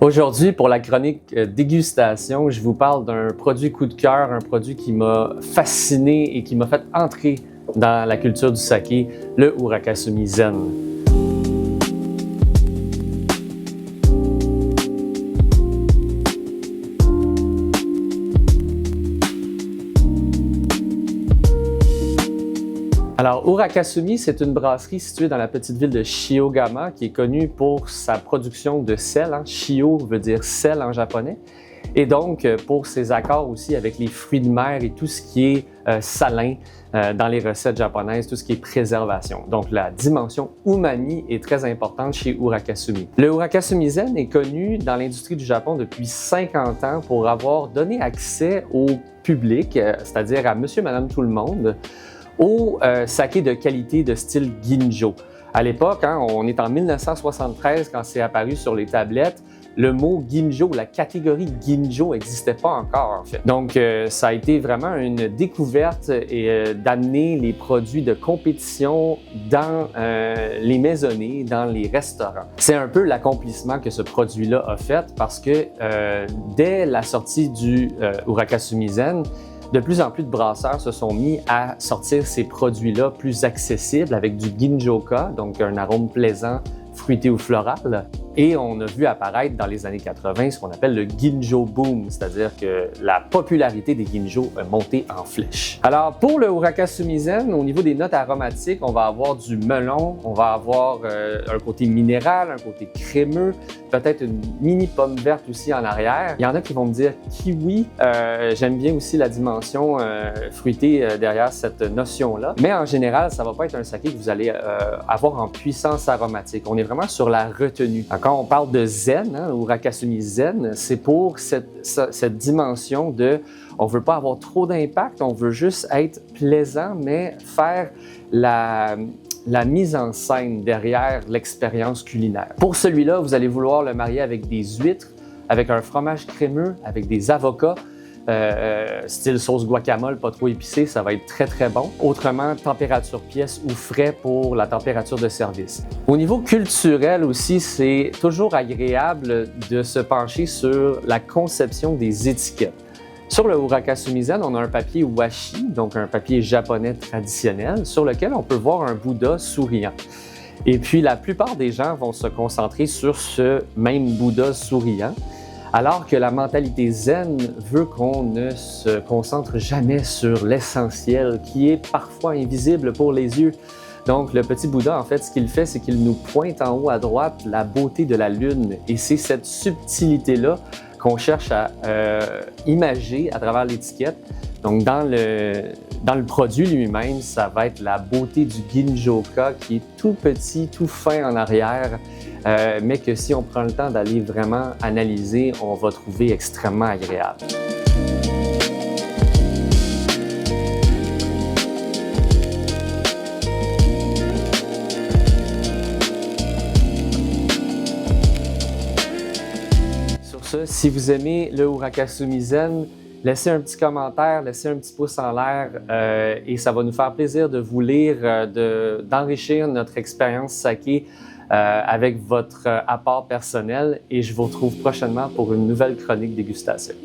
Aujourd'hui, pour la chronique dégustation, je vous parle d'un produit coup de cœur, un produit qui m'a fasciné et qui m'a fait entrer dans la culture du saké, le Urakasumi Zen. Alors, Urakasumi, c'est une brasserie située dans la petite ville de Shiogama qui est connue pour sa production de sel. Shio veut dire sel en japonais. Et donc, pour ses accords aussi avec les fruits de mer et tout ce qui est salin dans les recettes japonaises, tout ce qui est préservation. Donc, la dimension umami est très importante chez Urakasumi. Le Urakasumi Zen est connu dans l'industrie du Japon depuis 50 ans pour avoir donné accès au public, c'est-à-dire à monsieur, madame, tout le monde, au saké de qualité de style Ginjo. À l'époque, on est en 1973 quand c'est apparu sur les tablettes, le mot Ginjo, la catégorie Ginjo n'existait pas encore en fait. Donc ça a été vraiment une découverte et d'amener les produits de compétition dans les maisonnées, dans les restaurants. C'est un peu l'accomplissement que ce produit-là a fait parce que dès la sortie du Urakasumi Zen, de plus en plus de brasseurs se sont mis à sortir ces produits-là plus accessibles avec du Ginjoka, donc un arôme plaisant, fruité ou floral. Et on a vu apparaître dans les années 80 ce qu'on appelle le Ginjo Boom, c'est-à-dire que la popularité des Ginjo a monté en flèche. Alors pour le Urakasumi Zen, au niveau des notes aromatiques, on va avoir du melon, on va avoir un côté minéral, un côté crémeux, peut-être une mini pomme verte aussi en arrière. Il y en a qui vont me dire kiwi. J'aime bien aussi la dimension fruitée derrière cette notion-là. Mais en général, ça ne va pas être un saké que vous allez avoir en puissance aromatique. On est vraiment sur la retenue. Quand on parle de zen, Urakasumi Zen, c'est pour cette dimension de on ne veut pas avoir trop d'impact, on veut juste être plaisant, mais faire la mise en scène derrière l'expérience culinaire. Pour celui-là, vous allez vouloir le marier avec des huîtres, avec un fromage crémeux, avec des avocats, style sauce guacamole, pas trop épicé, ça va être très très bon. Autrement, température pièce ou frais pour la température de service. Au niveau culturel aussi, c'est toujours agréable de se pencher sur la conception des étiquettes. Sur le Urakasumi Zen, on a un papier washi, donc un papier japonais traditionnel, sur lequel on peut voir un Bouddha souriant. Et puis, la plupart des gens vont se concentrer sur ce même Bouddha souriant, alors que la mentalité zen veut qu'on ne se concentre jamais sur l'essentiel, qui est parfois invisible pour les yeux. Donc, le petit Bouddha, en fait, ce qu'il fait, c'est qu'il nous pointe en haut à droite la beauté de la lune. Et c'est cette subtilité-là qu'on cherche à imager à travers l'étiquette. Donc, dans le produit lui-même, ça va être la beauté du Ginjoka qui est tout petit, tout fin en arrière, mais que si on prend le temps d'aller vraiment analyser, on va trouver extrêmement agréable. Sur ce, si vous aimez le Urakasumi Zen, laissez un petit commentaire, laissez un petit pouce en l'air et ça va nous faire plaisir de vous lire, d'enrichir notre expérience saké avec votre apport personnel et je vous retrouve prochainement pour une nouvelle chronique dégustation.